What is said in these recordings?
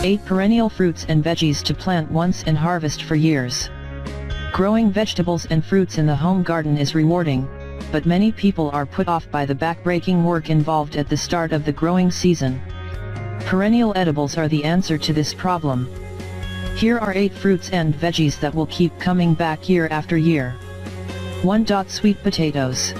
Eight perennial fruits and veggies to plant once and harvest for years. Growing vegetables and fruits in the home garden is rewarding, but many people are put off by the back-breaking work involved at the start of the growing season. Perennial edibles are the answer to this problem. Here are 8 fruits and veggies that will keep coming back year after year. 1. Sweet potatoes.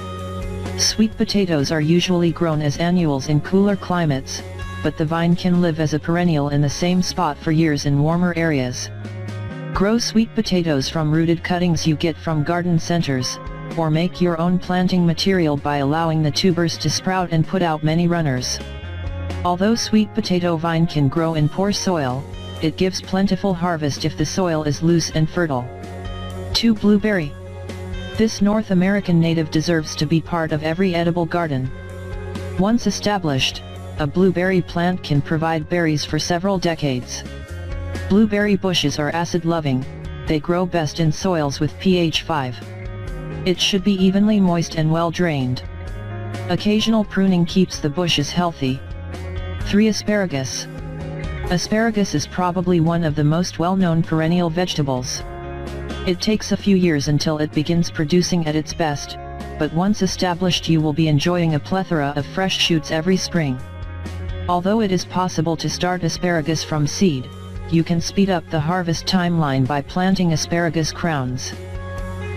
Sweet potatoes are usually grown as annuals in cooler climates, but the vine can live as a perennial in the same spot for years in warmer areas. Grow sweet potatoes from rooted cuttings you get from garden centers, or make your own planting material by allowing the tubers to sprout and put out many runners. Although sweet potato vine can grow in poor soil, it gives plentiful harvest if the soil is loose and fertile. 2. Blueberry. This North American native deserves to be part of every edible garden. Once established, a blueberry plant can provide berries for several decades. Blueberry bushes are acid-loving, they grow best in soils with pH 5. It should be evenly moist and well-drained. Occasional pruning keeps the bushes healthy. 3. Asparagus. Asparagus is probably one of the most well-known perennial vegetables. It takes a few years until it begins producing at its best, but once established you will be enjoying a plethora of fresh shoots every spring. Although it is possible to start asparagus from seed, you can speed up the harvest timeline by planting asparagus crowns.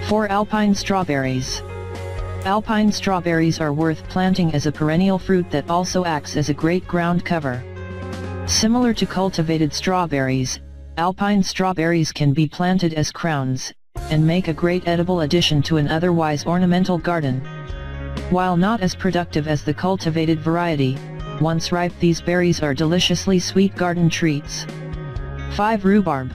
4. Alpine strawberries. Alpine strawberries are worth planting as a perennial fruit that also acts as a great ground cover. Similar to cultivated strawberries, alpine strawberries can be planted as crowns, and make a great edible addition to an otherwise ornamental garden. While not as productive as the cultivated variety, once ripe these berries are deliciously sweet garden treats. 5. Rhubarb.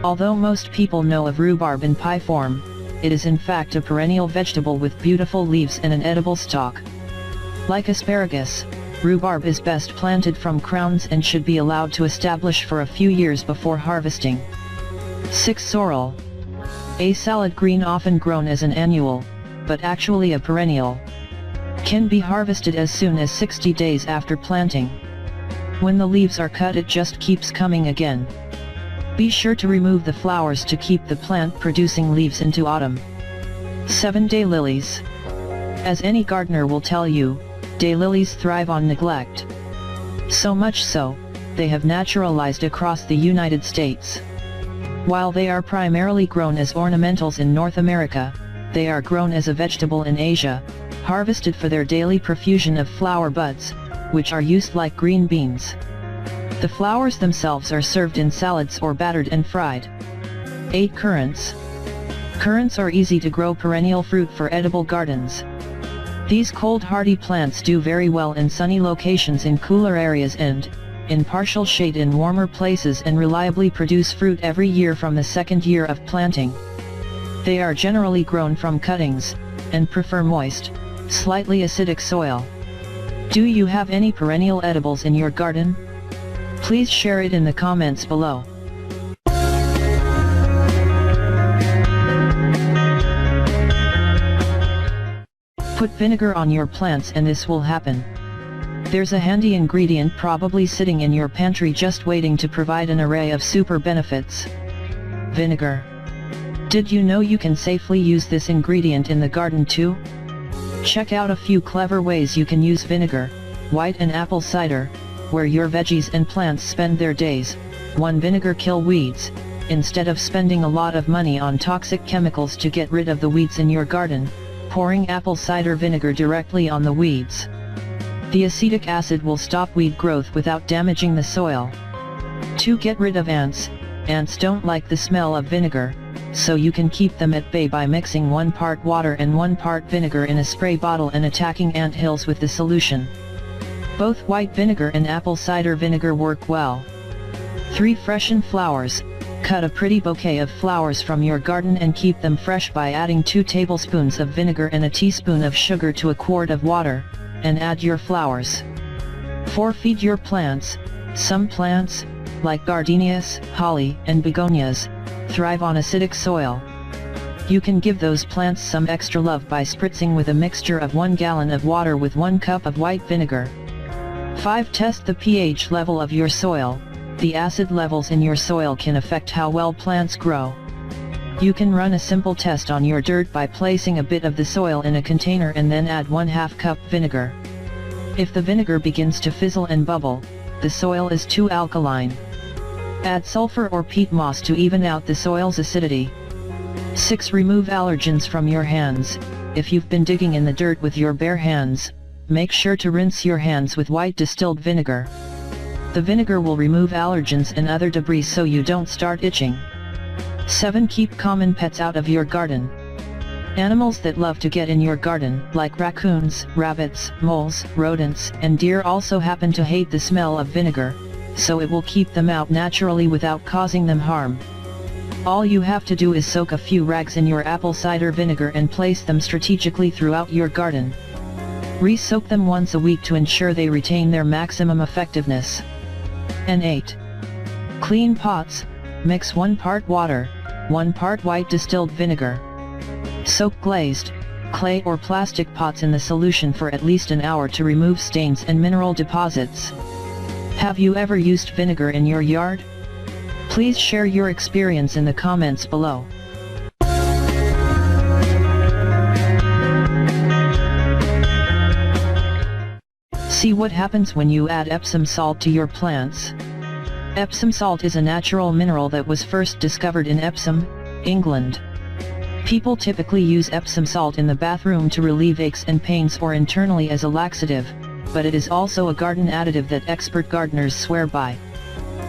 Although most people know of rhubarb in pie form, it is in fact a perennial vegetable with beautiful leaves and an edible stalk. Like asparagus, rhubarb is best planted from crowns and should be allowed to establish for a few years before harvesting. 6. Sorrel. A salad green often grown as an annual, but actually a perennial. Can be harvested as soon as 60 days after planting. When the leaves are cut it just keeps coming again. Be sure to remove the flowers to keep the plant producing leaves into autumn. 7. Daylilies. As any gardener will tell you, daylilies thrive on neglect. So much so, they have naturalized across the United States. While they are primarily grown as ornamentals in North America, they are grown as a vegetable in Asia, harvested for their daily profusion of flower buds, which are used like green beans. The flowers themselves are served in salads or battered and fried. 8. Currants. Currants are easy to grow perennial fruit for edible gardens. These cold hardy plants do very well in sunny locations in cooler areas and, in partial shade in warmer places, and reliably produce fruit every year from the second year of planting. They are generally grown from cuttings, and prefer moist, slightly acidic soil. Do you have any perennial edibles in your garden? Please share it in the comments below. Put vinegar on your plants and this will happen. There's a handy ingredient probably sitting in your pantry just waiting to provide an array of super benefits. Vinegar. Did you know you can safely use this ingredient in the garden too? Check out a few clever ways you can use vinegar, white and apple cider, where your veggies and plants spend their days. 1. Vinegar kill weeds. Instead of spending a lot of money on toxic chemicals to get rid of the weeds in your garden, pouring apple cider vinegar directly on the weeds. The acetic acid will stop weed growth without damaging the soil. 2. Get rid of ants. Ants don't like the smell of vinegar, so you can keep them at bay by mixing 1 part water and 1 part vinegar in a spray bottle and attacking ant hills with the solution. Both white vinegar and apple cider vinegar work well. 3. Freshen flowers. Cut a pretty bouquet of flowers from your garden and keep them fresh by adding 2 tablespoons of vinegar and a teaspoon of sugar to a quart of water, and add your flowers. 4. Feed your plants. Some plants, like gardenias, holly, and begonias, thrive on acidic soil. You can give those plants some extra love by spritzing with a mixture of 1 gallon of water with 1 cup of white vinegar. 5. Test the pH level of your soil. The acid levels in your soil can affect how well plants grow. You can run a simple test on your dirt by placing a bit of the soil in a container and then add 1/2 cup vinegar. If the vinegar begins to fizzle and bubble, the soil is too alkaline. Add sulfur or peat moss to even out the soil's acidity. 6. Remove allergens from your hands. If you've been digging in the dirt with your bare hands, make sure to rinse your hands with white distilled vinegar. The vinegar will remove allergens and other debris so you don't start itching. 7. Keep common pets out of your garden. Animals that love to get in your garden, like raccoons, rabbits, moles, rodents, and deer also happen to hate the smell of vinegar, so it will keep them out naturally without causing them harm. All you have to do is soak a few rags in your apple cider vinegar and place them strategically throughout your garden. Re-soak them once a week to ensure they retain their maximum effectiveness. And 8. Clean pots. Mix 1 part water, 1 part white distilled vinegar. Soak glazed, clay or plastic pots in the solution for at least an hour to remove stains and mineral deposits. Have you ever used vinegar in your yard? Please share your experience in the comments below. See what happens when you add Epsom salt to your plants. Epsom salt is a natural mineral that was first discovered in Epsom, England. People typically use Epsom salt in the bathroom to relieve aches and pains or internally as a laxative, but it is also a garden additive that expert gardeners swear by.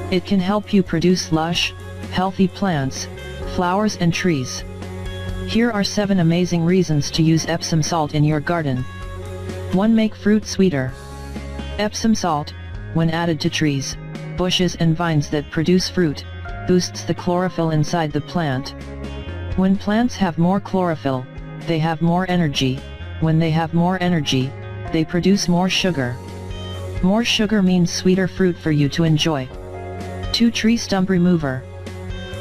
It can help you produce lush, healthy plants, flowers and trees. Here are 7 amazing reasons to use Epsom salt in your garden. 1. Make fruit sweeter. Epsom salt, when added to trees, bushes and vines that produce fruit, boosts the chlorophyll inside the plant. When plants have more chlorophyll, they have more energy. When they have more energy, they produce more sugar. More sugar means sweeter fruit for you to enjoy. 2. Tree stump remover.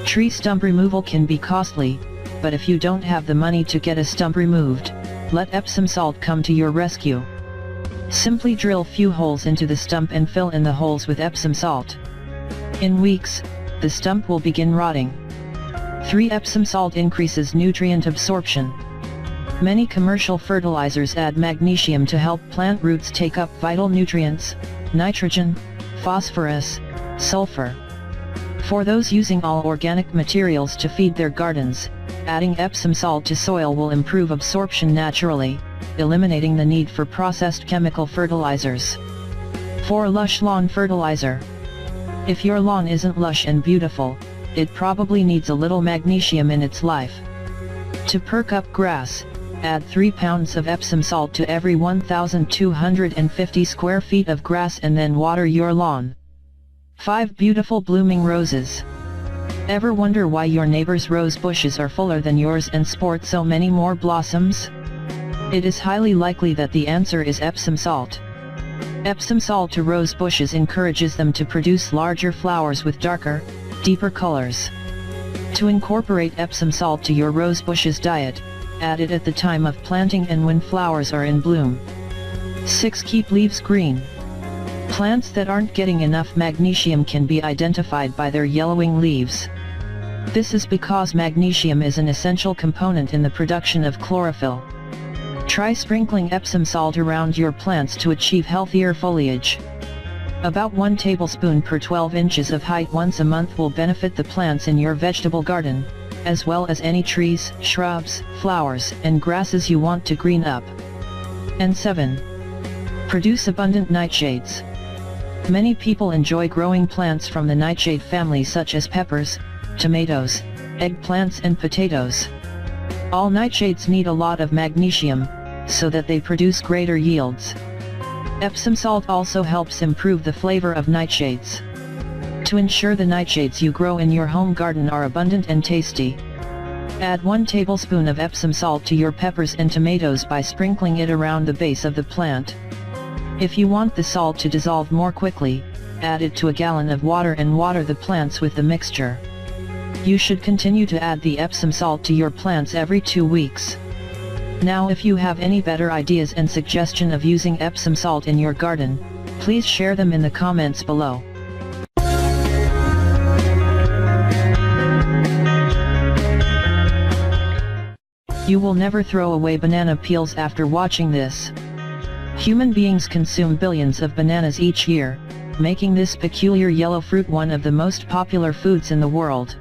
Tree stump removal can be costly, but if you don't have the money to get a stump removed, let Epsom salt come to your rescue. Simply drill few holes into the stump and fill in the holes with Epsom salt. In weeks, the stump will begin rotting. 3. Epsom salt increases nutrient absorption. Many commercial fertilizers add magnesium to help plant roots take up vital nutrients, nitrogen, phosphorus, sulfur. For those using all organic materials to feed their gardens, adding Epsom salt to soil will improve absorption naturally, eliminating the need for processed chemical fertilizers. 4. Lush lawn fertilizer. If your lawn isn't lush and beautiful, it probably needs a little magnesium in its life. To perk up grass, add 3 pounds of Epsom salt to every 1,250 square feet of grass and then water your lawn. 5. Beautiful blooming roses. Ever wonder why your neighbor's rose bushes are fuller than yours and sport so many more blossoms? It is highly likely that the answer is Epsom salt. Epsom salt to rose bushes encourages them to produce larger flowers with darker, deeper colors. To incorporate Epsom salt to your rose bush's diet, add it at the time of planting and when flowers are in bloom. 6. Keep leaves green. Plants that aren't getting enough magnesium can be identified by their yellowing leaves. This is because magnesium is an essential component in the production of chlorophyll. Try sprinkling Epsom salt around your plants to achieve healthier foliage. About 1 tablespoon per 12 inches of height once a month will benefit the plants in your vegetable garden, as well as any trees, shrubs, flowers, and grasses you want to green up. And 7. Produce abundant nightshades. Many people enjoy growing plants from the nightshade family such as peppers, tomatoes, eggplants and potatoes. All nightshades need a lot of magnesium, so that they produce greater yields. Epsom salt also helps improve the flavor of nightshades. To ensure the nightshades you grow in your home garden are abundant and tasty, add 1 tablespoon of Epsom salt to your peppers and tomatoes by sprinkling it around the base of the plant. If you want the salt to dissolve more quickly, add it to a gallon of water and water the plants with the mixture. You should continue to add the Epsom salt to your plants every 2 weeks. Now if you have any better ideas and suggestion of using Epsom salt in your garden, please share them in the comments below. You will never throw away banana peels after watching this. Human beings consume billions of bananas each year, making this peculiar yellow fruit one of the most popular foods in the world.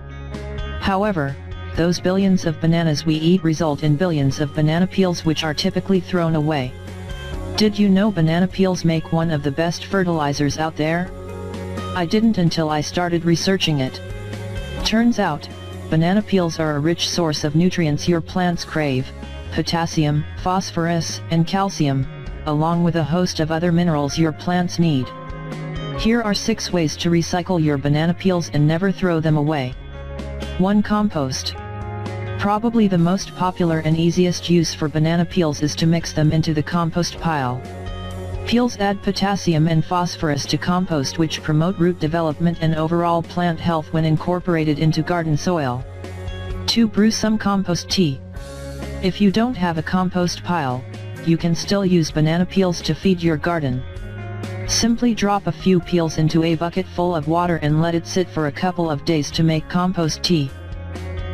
However, those billions of bananas we eat result in billions of banana peels which are typically thrown away. Did you know banana peels make one of the best fertilizers out there? I didn't until I started researching it. Turns out, banana peels are a rich source of nutrients your plants crave: potassium, phosphorus, and calcium, along with a host of other minerals your plants need. Here are 6 ways to recycle your banana peels and never throw them away. 1. Compost. Probably the most popular and easiest use for banana peels is to mix them into the compost pile. Peels add potassium and phosphorus to compost, which promote root development and overall plant health when incorporated into garden soil. 2. Brew some compost tea. If you don't have a compost pile, you can still use banana peels to feed your garden. Simply drop a few peels into a bucket full of water and let it sit for a couple of days to make compost tea.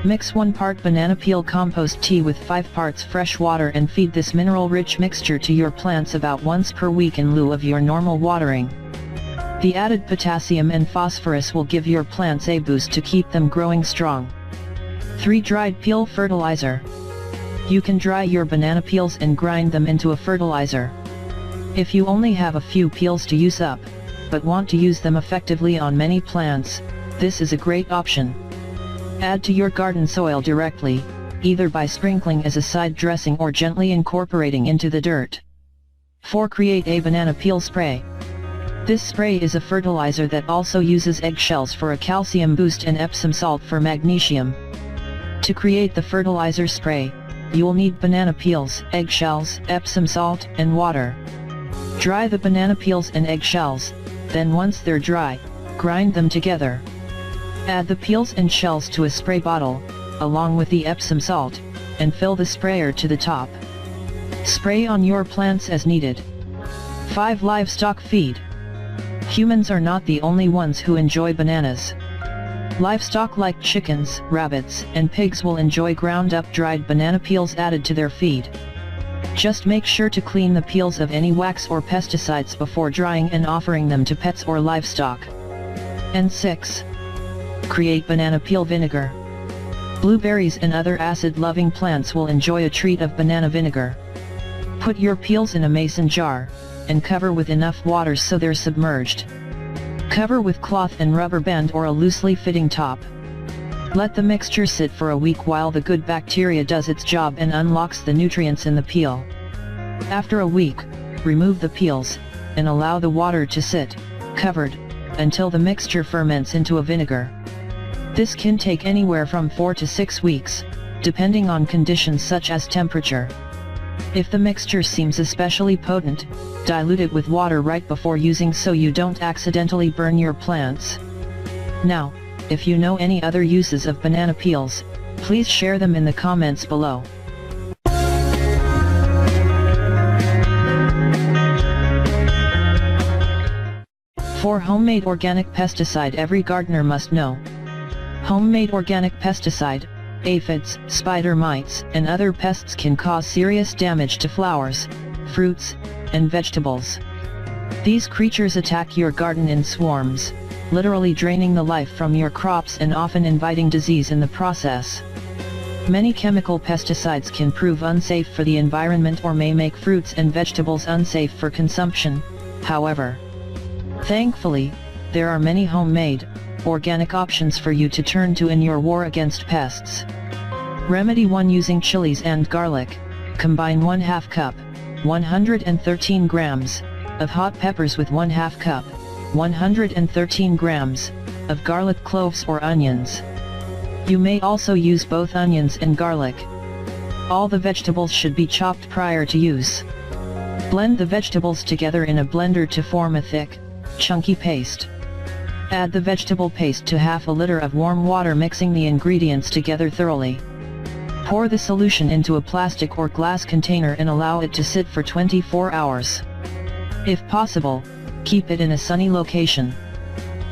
Mix 1 part banana peel compost tea with 5 parts fresh water and feed this mineral-rich mixture to your plants about once per week in lieu of your normal watering. The added potassium and phosphorus will give your plants a boost to keep them growing strong. 3. Dried peel fertilizer. You can dry your banana peels and grind them into a fertilizer. If you only have a few peels to use up, but want to use them effectively on many plants, this is a great option. Add to your garden soil directly, either by sprinkling as a side dressing or gently incorporating into the dirt. 4. Create a banana peel spray. This spray is a fertilizer that also uses eggshells for a calcium boost and Epsom salt for magnesium. To create the fertilizer spray, you'll need banana peels, eggshells, Epsom salt, and water. Dry the banana peels and eggshells, then once they're dry, grind them together. Add the peels and shells to a spray bottle, along with the Epsom salt, and fill the sprayer to the top. Spray on your plants as needed. 5. Livestock feed. Humans are not the only ones who enjoy bananas. Livestock like chickens, rabbits, and pigs will enjoy ground-up dried banana peels added to their feed. Just make sure to clean the peels of any wax or pesticides before drying and offering them to pets or livestock. And 6. Create banana peel vinegar. Blueberries and other acid-loving plants will enjoy a treat of banana vinegar. Put your peels in a mason jar, and cover with enough water so they're submerged. Cover with cloth and rubber band or a loosely fitting top. Let the mixture sit for a week while the good bacteria does its job and unlocks the nutrients in the peel. After a week, remove the peels, and allow the water to sit, covered, until the mixture ferments into a vinegar. This can take anywhere from 4 to 6 weeks, depending on conditions such as temperature. If the mixture seems especially potent, dilute it with water right before using so you don't accidentally burn your plants. Now, if you know any other uses of banana peels, please share them in the comments below. For homemade organic pesticide every gardener must know. Homemade organic pesticide, aphids, spider mites, and other pests can cause serious damage to flowers, fruits, and vegetables. These creatures attack your garden in swarms, literally draining the life from your crops and often inviting disease in the process. Many chemical pesticides can prove unsafe for the environment or may make fruits and vegetables unsafe for consumption, however. Thankfully, there are many homemade, organic options for you to turn to in your war against pests. Remedy 1. Using chilies and garlic, combine 1/2 cup, 113 grams, of hot peppers with 1/2 cup, 113 grams, of garlic cloves or onions. You may also use both onions and garlic. All the vegetables should be chopped prior to use. Blend the vegetables together in a blender to form a thick, chunky paste. Add the vegetable paste to half a liter of warm water, mixing the ingredients together thoroughly. Pour the solution into a plastic or glass container and allow it to sit for 24 hours. If possible, keep it in a sunny location.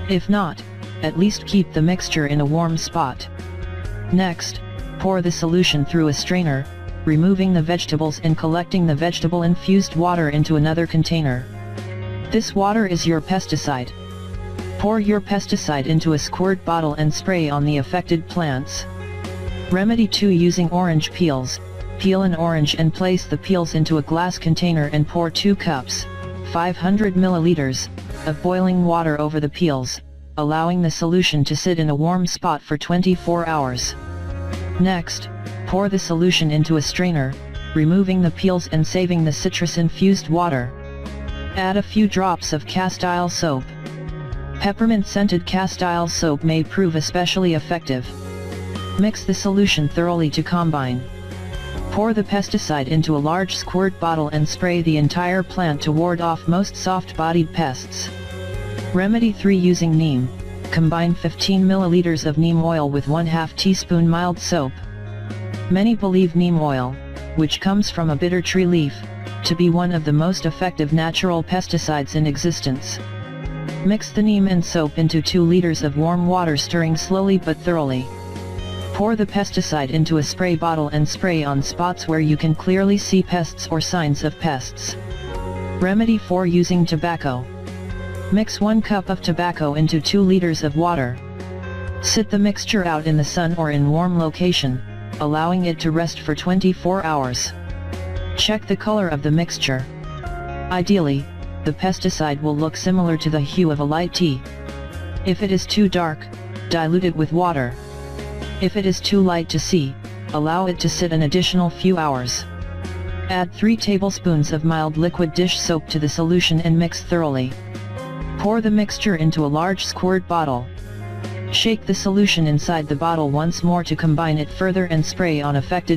If not, at least keep the mixture in a warm spot. Next, pour the solution through a strainer, removing the vegetables and collecting the vegetable-infused water into another container. This water is your pesticide. Pour your pesticide into a squirt bottle and spray on the affected plants. Remedy 2. Using orange peels. Peel an orange and place the peels into a glass container and pour 2 cups, 500 milliliters, of boiling water over the peels, allowing the solution to sit in a warm spot for 24 hours. Next, pour the solution into a strainer, removing the peels and saving the citrus-infused water. Add a few drops of castile soap. Peppermint-scented castile soap may prove especially effective. Mix the solution thoroughly to combine. Pour the pesticide into a large squirt bottle and spray the entire plant to ward off most soft-bodied pests. Remedy 3. Using neem. Combine 15 milliliters of neem oil with 1/2 teaspoon mild soap. Many believe neem oil, which comes from a bitter tree leaf, to be one of the most effective natural pesticides in existence. Mix the neem and soap into 2 liters of warm water, stirring slowly but thoroughly. Pour the pesticide into a spray bottle and spray on spots where you can clearly see pests or signs of pests. Remedy 4. Using tobacco. Mix 1 cup of tobacco into 2 liters of water. Sit the mixture out in the sun or in warm location, allowing it to rest for 24 hours. Check the color of the mixture. Ideally, the pesticide will look similar to the hue of a light tea. If it is too dark, dilute it with water. If it is too light to see, allow it to sit an additional few hours. Add 3 tablespoons of mild liquid dish soap to the solution and mix thoroughly. Pour the mixture into a large squirt bottle. Shake the solution inside the bottle once more to combine it further and spray on affected